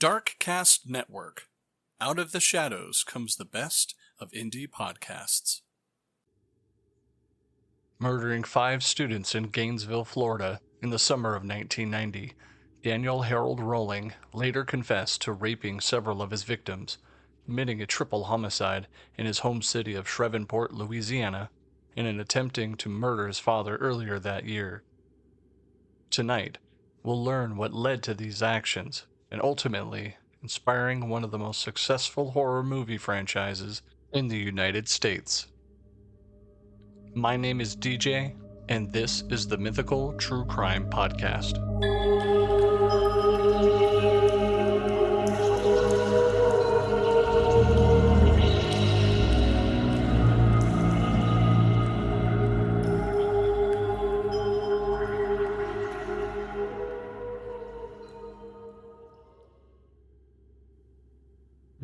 Dark Cast Network. Out of the shadows comes the best of indie podcasts. Murdering 5 students in Gainesville, Florida in the summer of 1990, Daniel Harold Rolling later confessed to raping several of his victims, committing a triple homicide in his home city of Shreveport, Louisiana, and in attempting to murder his father earlier that year. Tonight, we'll learn what led to these actions and ultimately inspiring one of the most successful horror movie franchises in the United States. My name is DJ, and this is the Mythical True Crime Podcast.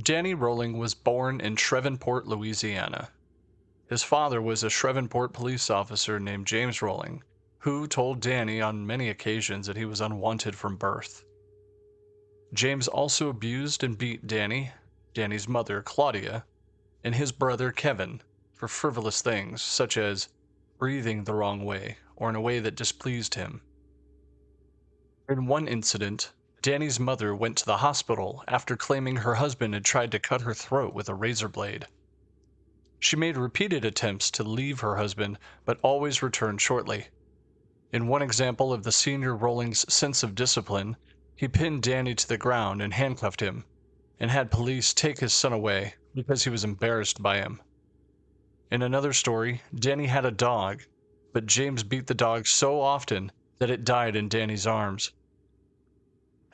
Danny Rolling was born in Shreveport, Louisiana. His father was a Shreveport police officer named James Rolling, who told Danny on many occasions that he was unwanted from birth. James also abused and beat Danny, Danny's mother, Claudia, and his brother, Kevin, for frivolous things such as breathing the wrong way or in a way that displeased him. In one incident, Danny's mother went to the hospital after claiming her husband had tried to cut her throat with a razor blade. She made repeated attempts to leave her husband, but always returned shortly. In one example of the senior Rolling's sense of discipline, he pinned Danny to the ground and handcuffed him, and had police take his son away because he was embarrassed by him. In another story, Danny had a dog, but James beat the dog so often that it died in Danny's arms.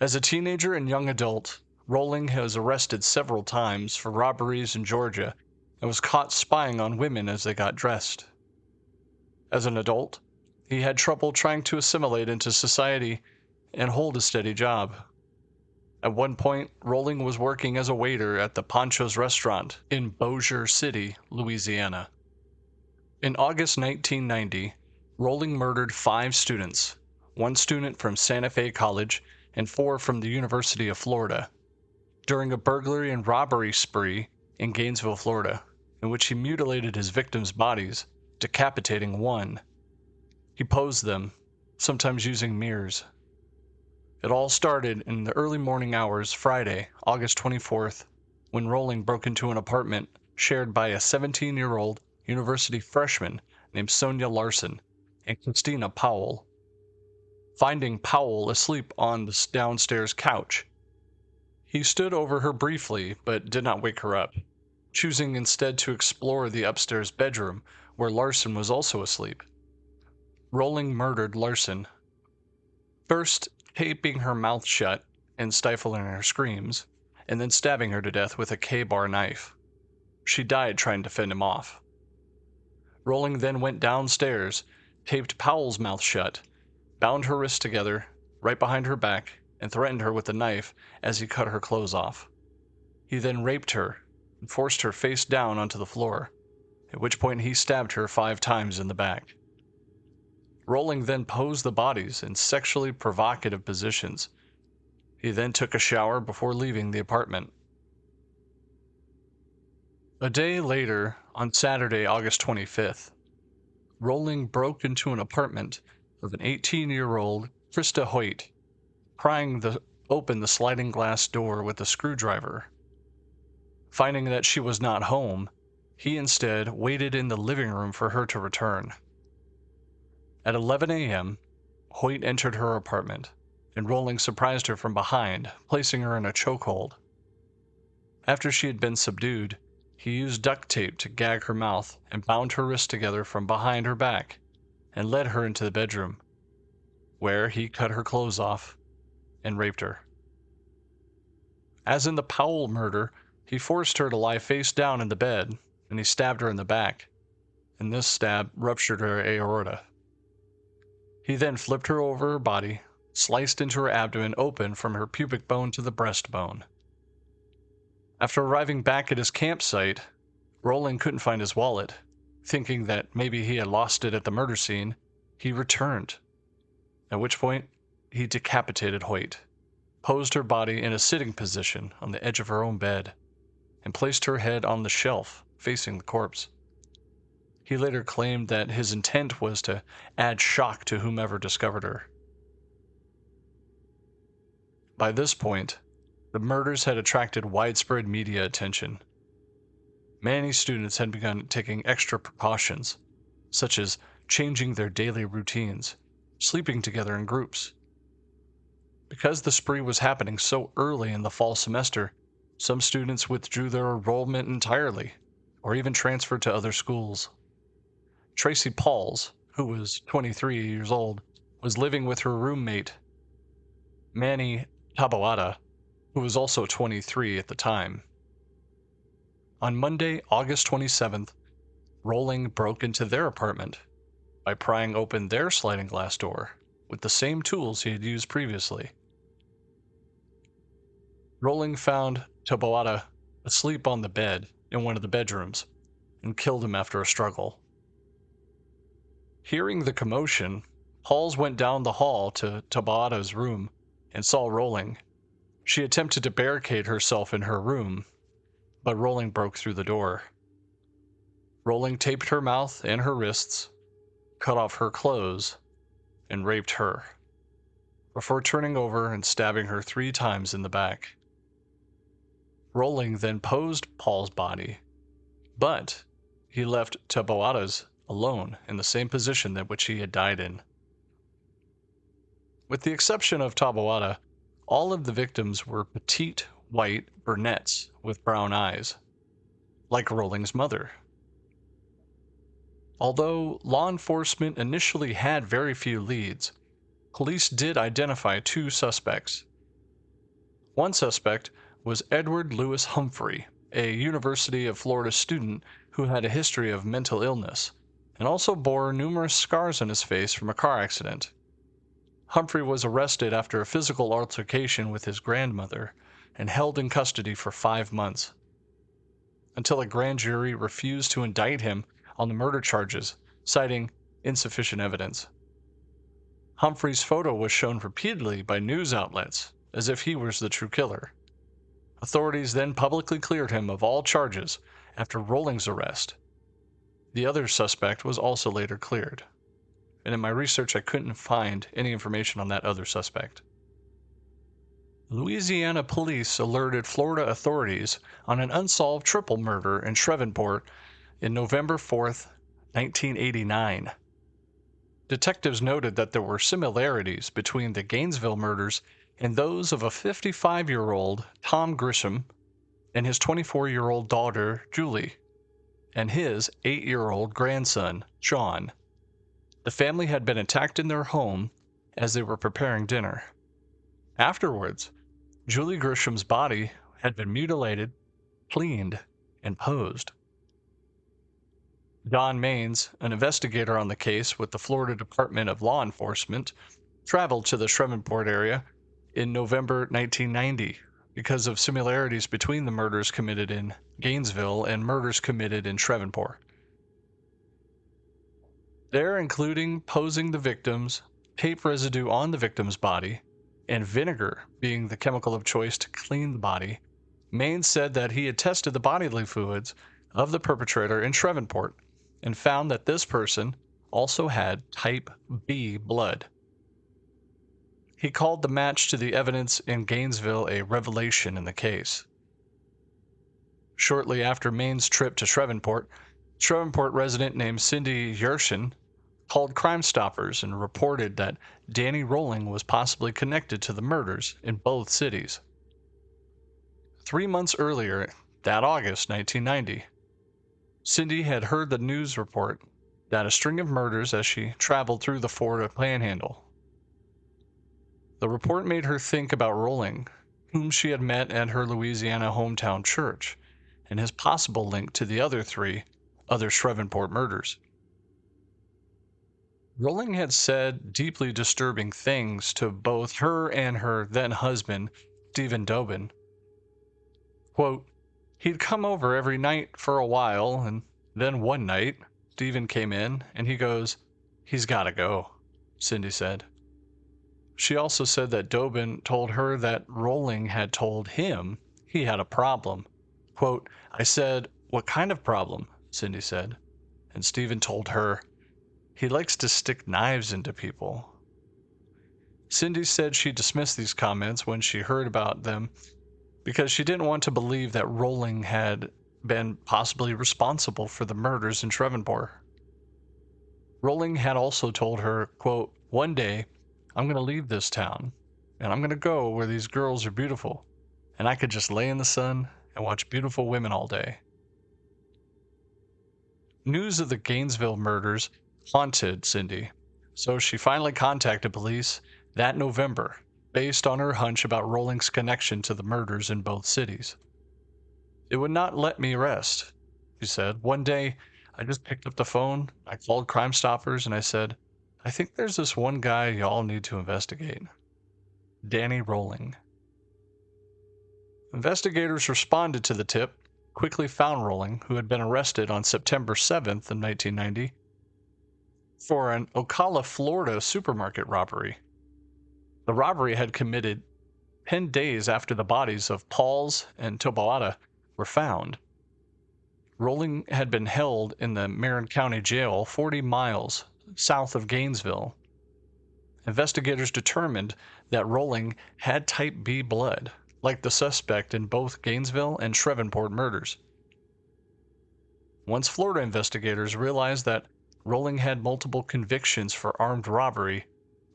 As a teenager and young adult, Rolling was arrested several times for robberies in Georgia and was caught spying on women as they got dressed. As an adult, he had trouble trying to assimilate into society and hold a steady job. At one point, Rolling was working as a waiter at the Poncho's restaurant in Bossier City, Louisiana. In August 1990, Rolling murdered 5 students, 1 student from Santa Fe College and 4 from the University of Florida, during a burglary and robbery spree in Gainesville, Florida, in which he mutilated his victims' bodies, decapitating 1. He posed them, sometimes using mirrors. It all started in the early morning hours Friday, August 24th, when Rolling broke into an apartment shared by a 17-year-old university freshman named Sonia Larson and Christina Powell. Finding Powell asleep on the downstairs couch, he stood over her briefly but did not wake her up, choosing instead to explore the upstairs bedroom where Larson was also asleep. Rolling murdered Larson, first taping her mouth shut and stifling her screams, and then stabbing her to death with a K-bar knife. She died trying to fend him off. Rolling then went downstairs, taped Powell's mouth shut, bound her wrists together right behind her back, and threatened her with a knife as he cut her clothes off. He then raped her and forced her face down onto the floor, at which point he stabbed her 5 times in the back. Rolling then posed the bodies in sexually provocative positions. He then took a shower before leaving the apartment. A day later, on Saturday, August 25th, Rolling broke into an apartment of an 18-year-old Krista Hoyt, prying open the sliding glass door with a screwdriver. Finding that she was not home, he instead waited in the living room for her to return. At 11 a.m., Hoyt entered her apartment, and Rolling surprised her from behind, placing her in a chokehold. After she had been subdued, he used duct tape to gag her mouth and bound her wrists together from behind her back, and led her into the bedroom, where he cut her clothes off and raped her. As in the Powell murder, he forced her to lie face down in the bed, and he stabbed her in the back, and this stab ruptured her aorta. He then flipped her over her body, sliced into her abdomen open from her pubic bone to the breastbone. After arriving back at his campsite, Rolling couldn't find his wallet. Thinking that maybe he had lost it at the murder scene, he returned, at which point he decapitated Hoyt, posed her body in a sitting position on the edge of her own bed, and placed her head on the shelf facing the corpse. He later claimed that his intent was to add shock to whomever discovered her. By this point, the murders had attracted widespread media attention. Many students had begun taking extra precautions, such as changing their daily routines, sleeping together in groups. Because the spree was happening so early in the fall semester, some students withdrew their enrollment entirely, or even transferred to other schools. Tracy Pauls, who was 23 years old, was living with her roommate, Manny Taboada, who was also 23 at the time. On Monday, August 27th, Rolling broke into their apartment by prying open their sliding glass door with the same tools he had used previously. Rolling found Taboada asleep on the bed in one of the bedrooms and killed him after a struggle. Hearing the commotion, Pauls went down the hall to Taboada's room and saw Rolling. She attempted to barricade herself in her room, but Rolling broke through the door. Rolling taped her mouth and her wrists, cut off her clothes, and raped her, before turning over and stabbing her 3 times in the back. Rolling then posed Paul's body, but he left Taboada's alone in the same position that which he had died in. With the exception of Taboada, all of the victims were petite, white brunettes with brown eyes, like Rolling's mother. Although law enforcement initially had very few leads, police did identify 2 suspects. One suspect was Edward Lewis Humphrey, a University of Florida student who had a history of mental illness and also bore numerous scars on his face from a car accident. Humphrey was arrested after a physical altercation with his grandmother and held in custody for 5 months, until a grand jury refused to indict him on the murder charges, citing insufficient evidence. Humphrey's photo was shown repeatedly by news outlets as if he was the true killer. Authorities then publicly cleared him of all charges after Rolling's arrest. The other suspect was also later cleared, and in my research I couldn't find any information on that other suspect. Louisiana police alerted Florida authorities on an unsolved triple murder in Shreveport in November 4th, 1989. Detectives noted that there were similarities between the Gainesville murders and those of a 55-year-old Tom Grisham and his 24-year-old daughter, Julie, and his 8-year-old grandson, Sean. The family had been attacked in their home as they were preparing dinner. Afterwards, Julie Grisham's body had been mutilated, cleaned, and posed. Don Maines, an investigator on the case with the Florida Department of Law Enforcement, traveled to the Shreveport area in November 1990 because of similarities between the murders committed in Gainesville and murders committed in Shreveport. There, including posing the victims, tape residue on the victim's body, and vinegar being the chemical of choice to clean the body, Maines said that he had tested the bodily fluids of the perpetrator in Shreveport and found that this person also had type B blood. He called the match to the evidence in Gainesville a revelation in the case. Shortly after Maine's trip to Shreveport resident named Cindy Yershin called Crime Stoppers and reported that Danny Rolling was possibly connected to the murders in both cities. 3 months earlier, that August 1990, Cindy had heard the news report that a string of murders as she traveled through the Florida Panhandle. The report made her think about Rolling, whom she had met at her Louisiana hometown church, and his possible link to the other 3 other Shreveport murders. Rolling had said deeply disturbing things to both her and her then-husband, Stephen Dobin. Quote, "He'd come over every night for a while, and then one night, Stephen came in, and he goes, 'He's gotta go,'" Cindy said. She also said that Dobin told her that Rolling had told him he had a problem. Quote, I said, what kind of problem? Cindy said. And Stephen told her, he likes to stick knives into people. Cindy said she dismissed these comments when she heard about them because she didn't want to believe that Rolling had been possibly responsible for the murders in Shreveport. Rolling had also told her, quote, one day I'm going to leave this town and I'm going to go where these girls are beautiful and I could just lay in the sun and watch beautiful women all day. News of the Gainesville murders haunted Cindy, so she finally contacted police that November based on her hunch about Rolling's connection to the murders in both cities. It would not let me rest, she said. One day, I just picked up the phone, I called Crime Stoppers, and I said, I think there's this one guy y'all need to investigate. Danny Rolling. Investigators responded to the tip, quickly found Rolling, who had been arrested on September 7th of 1990 for an Ocala, Florida supermarket robbery. The robbery had committed 10 days after the bodies of Pauls and Toboada were found. Rolling had been held in the Marin County Jail 40 miles south of Gainesville. Investigators determined that Rolling had type B blood, like the suspect in both Gainesville and Shreveport murders. Once Florida investigators realized that Rolling had multiple convictions for armed robbery,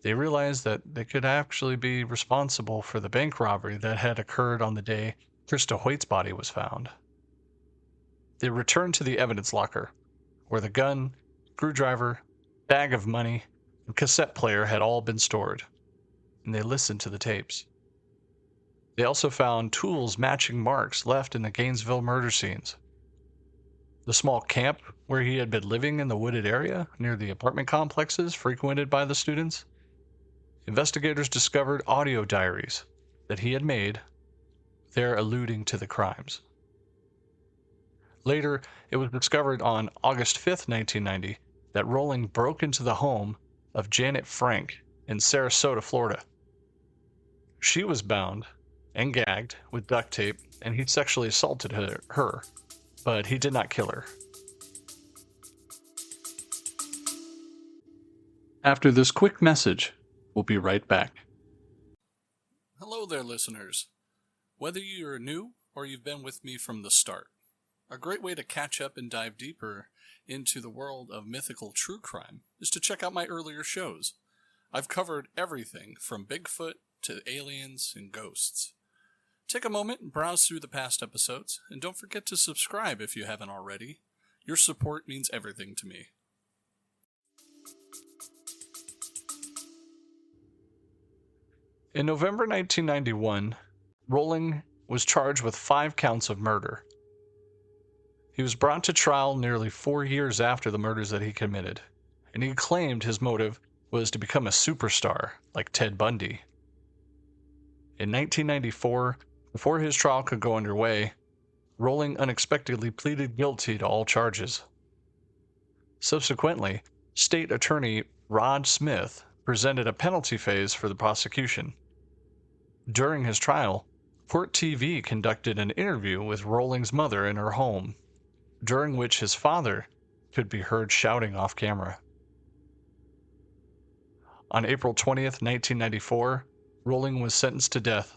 they realized that they could actually be responsible for the bank robbery that had occurred on the day Krista Hoyt's body was found. They returned to the evidence locker, where the gun, screwdriver, bag of money, and cassette player had all been stored, and they listened to the tapes. They also found tools matching marks left in the Gainesville murder scenes. The small camp where he had been living in the wooded area near the apartment complexes frequented by the students, investigators discovered audio diaries that he had made there alluding to the crimes. Later, it was discovered on August 5th, 1990, that Rolling broke into the home of Janet Frank in Sarasota, Florida. She was bound and gagged with duct tape, and he sexually assaulted her, but he did not kill her. After this quick message, we'll be right back. Hello there, listeners. Whether you're new or you've been with me from the start, a great way to catch up and dive deeper into the world of mythical true crime is to check out my earlier shows. I've covered everything from Bigfoot to aliens and ghosts. Take a moment and browse through the past episodes, and don't forget to subscribe if you haven't already. Your support means everything to me. In November 1991, Rolling was charged with 5 counts of murder. He was brought to trial nearly 4 years after the murders that he committed, and he claimed his motive was to become a superstar like Ted Bundy. In 1994, before his trial could go underway, Rolling unexpectedly pleaded guilty to all charges. Subsequently, State Attorney Rod Smith presented a penalty phase for the prosecution. During his trial, Court TV conducted an interview with Rolling's mother in her home, during which his father could be heard shouting off camera. On April 20th, 1994, Rolling was sentenced to death.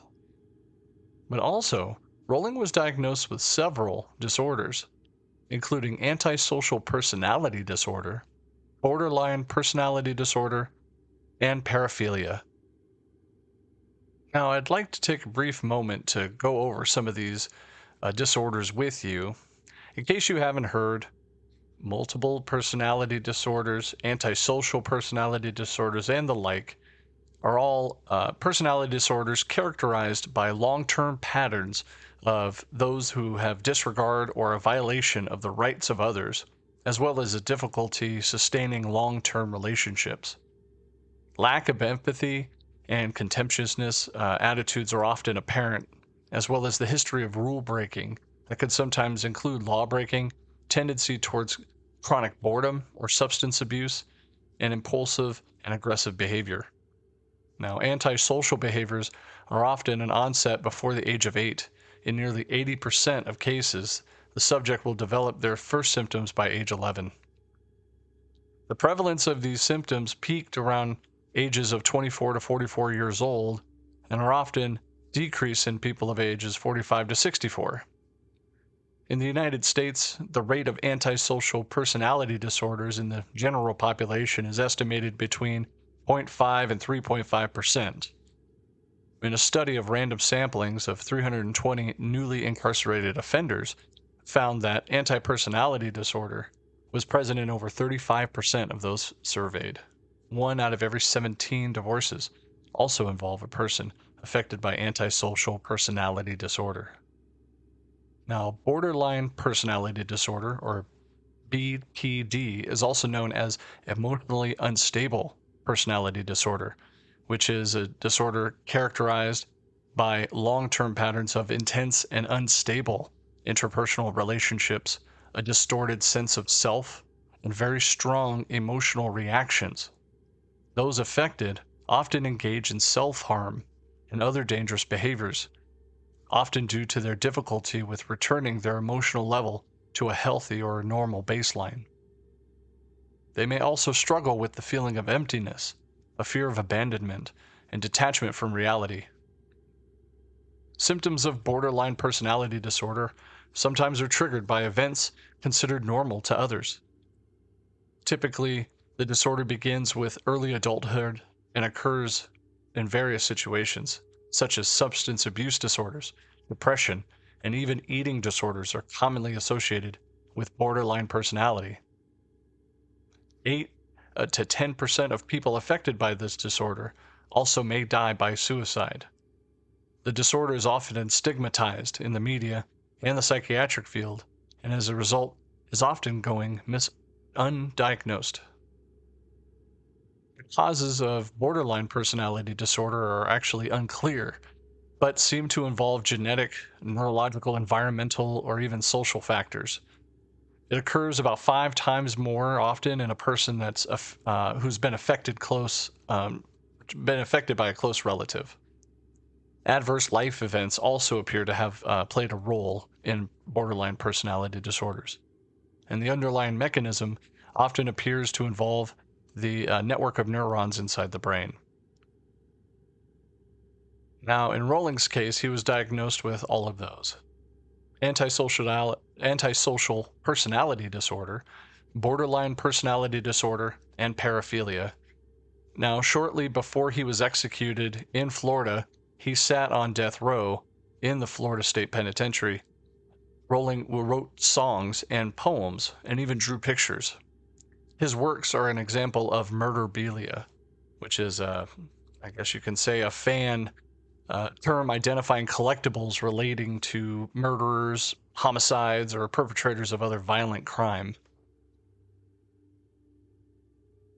But also, Rolling was diagnosed with several disorders, including antisocial personality disorder, borderline personality disorder, and paraphilia. Now, I'd like to take a brief moment to go over some of these disorders with you. In case you haven't heard, multiple personality disorders, antisocial personality disorders, and the like are all personality disorders characterized by long-term patterns of those who have disregard or a violation of the rights of others, as well as a difficulty sustaining long-term relationships. Lack of empathy and contemptuousness attitudes are often apparent, as well as the history of rule breaking that could sometimes include law breaking, tendency towards chronic boredom or substance abuse, and impulsive and aggressive behavior. Now, antisocial behaviors are often an onset before the age of 8. In nearly 80% of cases, the subject will develop their first symptoms by age 11. The prevalence of these symptoms peaked around ages of 24 to 44 years old and are often decreased in people of ages 45 to 64. In the United States, the rate of antisocial personality disorders in the general population is estimated between 0.5 and 3.5%. In a study of random samplings of 320 newly incarcerated offenders, found that anti-personality disorder was present in over 35% of those surveyed. 1 out of every 17 divorces also involve a person affected by antisocial personality disorder. Now, borderline personality disorder, or BPD, is also known as emotionally unstable personality disorder, which is a disorder characterized by long-term patterns of intense and unstable interpersonal relationships, a distorted sense of self, and very strong emotional reactions. Those affected often engage in self-harm and other dangerous behaviors, often due to their difficulty with returning their emotional level to a healthy or normal baseline. They may also struggle with the feeling of emptiness, a fear of abandonment, and detachment from reality. Symptoms of borderline personality disorder sometimes are triggered by events considered normal to others. Typically, the disorder begins with early adulthood and occurs in various situations, such as substance abuse disorders, depression, and even eating disorders are commonly associated with borderline personality. 8 to 10% of people affected by this disorder also may die by suicide. The disorder is often stigmatized in the media and the psychiatric field, and as a result is often going undiagnosed. The causes of borderline personality disorder are actually unclear, but seem to involve genetic, neurological, environmental, or even social factors. It occurs about 5 times more often in a person that's who's been affected by a close relative. Adverse life events also appear to have played a role in borderline personality disorders, and the underlying mechanism often appears to involve the network of neurons inside the brain. Now, in Rolling's case, he was diagnosed with all of those: antisocial personality disorder, borderline personality disorder, and paraphilia. Now, shortly before he was executed in Florida, he sat on death row in the Florida State Penitentiary. Rolling wrote songs and poems and even drew pictures. His works are an example of murderabilia, which is, I guess you can say, a fan term identifying collectibles relating to murderers, homicides, or perpetrators of other violent crime.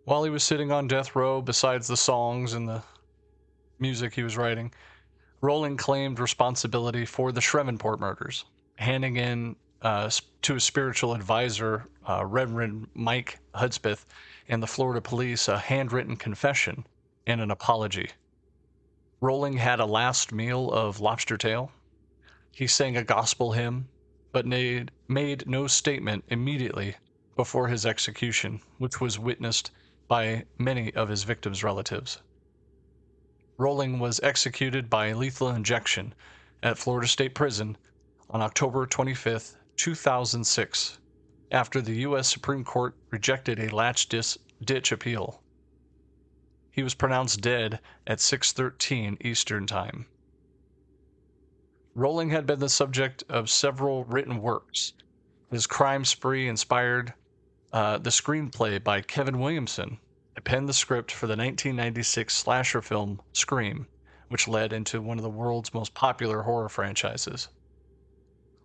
While he was sitting on death row, besides the songs and the music he was writing, Rolling claimed responsibility for the Shreveport murders, handing in to his spiritual advisor, Reverend Mike Hudspeth, and the Florida police a handwritten confession and an apology. Rolling had a last meal of lobster tail. He sang a gospel hymn, but made no statement immediately before his execution, which was witnessed by many of his victims' relatives. Rolling was executed by lethal injection at Florida State Prison on October 25, 2006, after the U.S. Supreme Court rejected a latch-ditch appeal. He was pronounced dead at 6:13 Eastern Time. Rolling had been the subject of several written works. His crime spree inspired the screenplay by Kevin Williamson, who penned the script for the 1996 slasher film Scream, which led into one of the world's most popular horror franchises.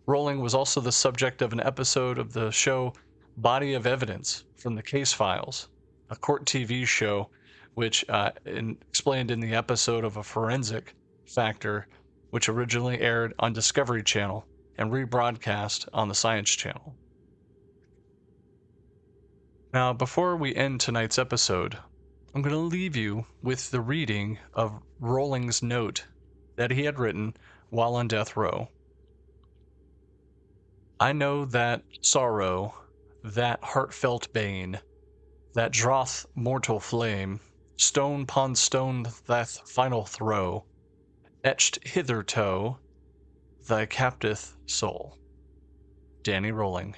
Rolling was also the subject of an episode of the show Body of Evidence from the Case Files, a court TV show which explained in the episode of a forensic factor, which originally aired on Discovery Channel and rebroadcast on the Science Channel. Now, before we end tonight's episode, I'm going to leave you with the reading of Rolling's note that he had written while on death row. I know that sorrow, that heartfelt bane, that drawth mortal flame, stone pon stone that final throw, etched hitherto thy captive soul. Danny Rolling.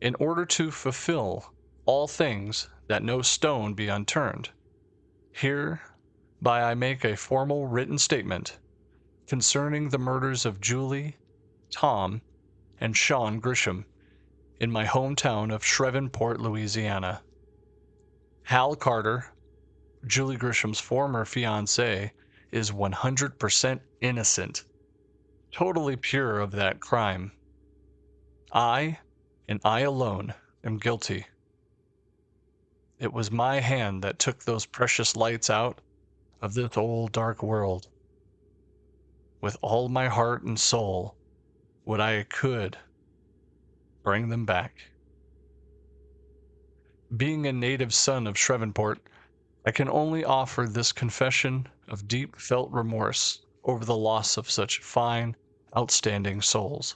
In order to fulfill all things, that no stone be unturned, hereby I make a formal written statement concerning the murders of Julie, Tom, and Sean Grisham in my hometown of Shreveport, Louisiana. Hal Carter, Julie Grisham's former fiancé, is 100% innocent, totally pure of that crime. I, and I alone, am guilty. It was my hand that took those precious lights out of this old dark world. With all my heart and soul, would I could bring them back. Being a native son of Shreveport, I can only offer this confession of deep felt remorse over the loss of such fine, outstanding souls.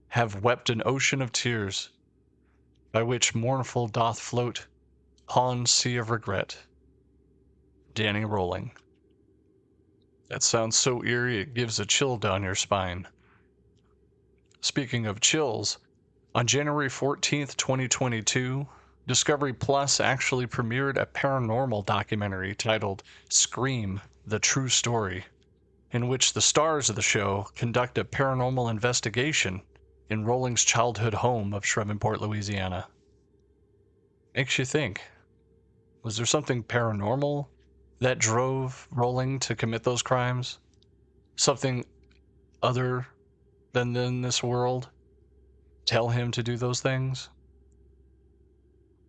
Have wept an ocean of tears, by which mournful doth float upon sea of regret. Danny Rolling. That sounds so eerie it gives a chill down your spine. Speaking of chills, on January 14th, 2022, Discovery Plus actually premiered a paranormal documentary titled Scream: The True Story, in which the stars of the show conduct a paranormal investigation in Rolling's childhood home of Shreveport, Louisiana. Makes you think, was there something paranormal that drove Rolling to commit those crimes? Something other than in this world tell him to do those things?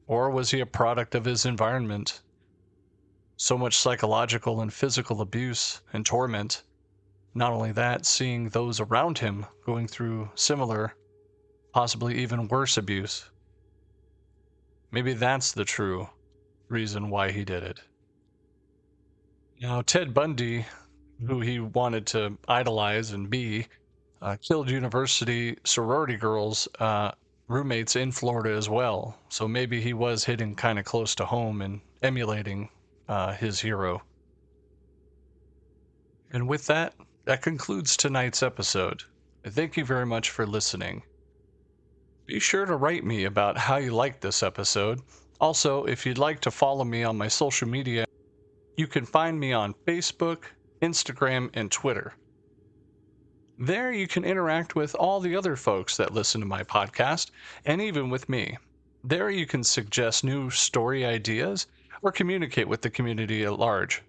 Or was he a product of his environment? So much psychological and physical abuse and torment. Not only that, seeing those around him going through similar, possibly even worse abuse. Maybe that's the true reason why he did it. Now, Ted Bundy, who he wanted to idolize and be, killed university sorority girls, roommates in Florida as well. So maybe he was hitting kind of close to home and emulating his hero. And with that, that concludes tonight's episode. Thank you very much for listening. Be sure to write me about how you liked this episode. Also, if you'd like to follow me on my social media, you can find me on Facebook, Instagram, and Twitter. There you can interact with all the other folks that listen to my podcast, and even with me. There you can suggest new story ideas or communicate with the community at large.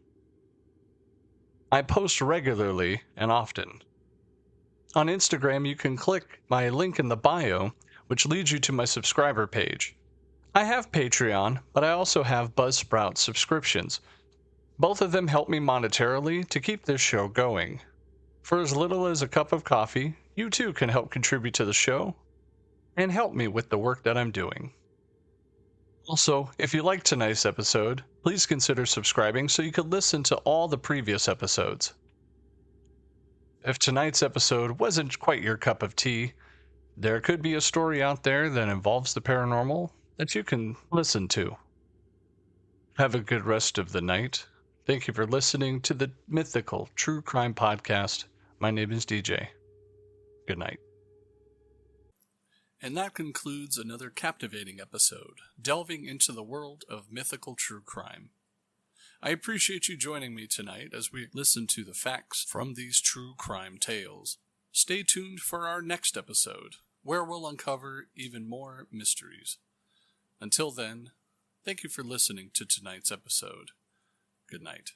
I post regularly and often. On Instagram, you can click my link in the bio, which leads you to my subscriber page. I have Patreon, but I also have Buzzsprout subscriptions. Both of them help me monetarily to keep this show going. For as little as a cup of coffee, you too can help contribute to the show and help me with the work that I'm doing. Also, if you liked tonight's episode, please consider subscribing so you could listen to all the previous episodes. If tonight's episode wasn't quite your cup of tea, there could be a story out there that involves the paranormal that you can listen to. Have a good rest of the night. Thank you for listening to the Mythical True Crime Podcast. My name is DJ. Good night. And that concludes another captivating episode, delving into the world of mythical true crime. I appreciate you joining me tonight as we listen to the facts from these true crime tales. Stay tuned for our next episode, where we'll uncover even more mysteries. Until then, thank you for listening to tonight's episode. Good night.